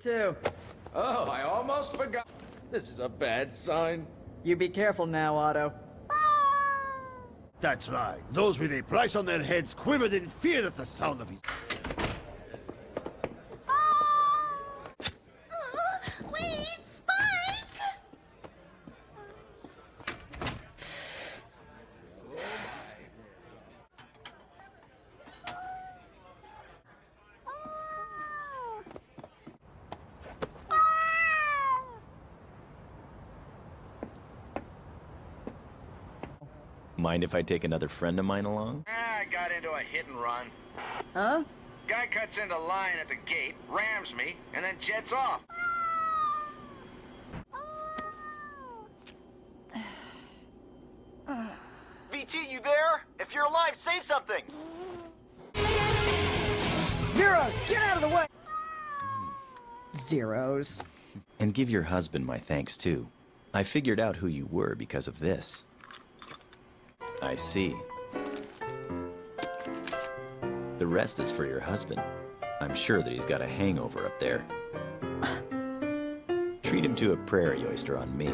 too. Oh, I almost forgot. This is a bad sign. You be careful now, Otto. That's right. Those with a price on their heads quivered in fear at the sound of his... Wait, Spike! Mind if I take another friend of mine along? I got into a hit and run. Huh? Guy cuts into line at the gate, rams me, and then jets off. VT, you there? If you're alive, say something! Zeros! Get out of the way! Zeros. And give your husband my thanks, too. I figured out who you were because of this. I see. The rest is for your husband. I'm sure that he's got a hangover up there. Treat him to a prairie oyster on me.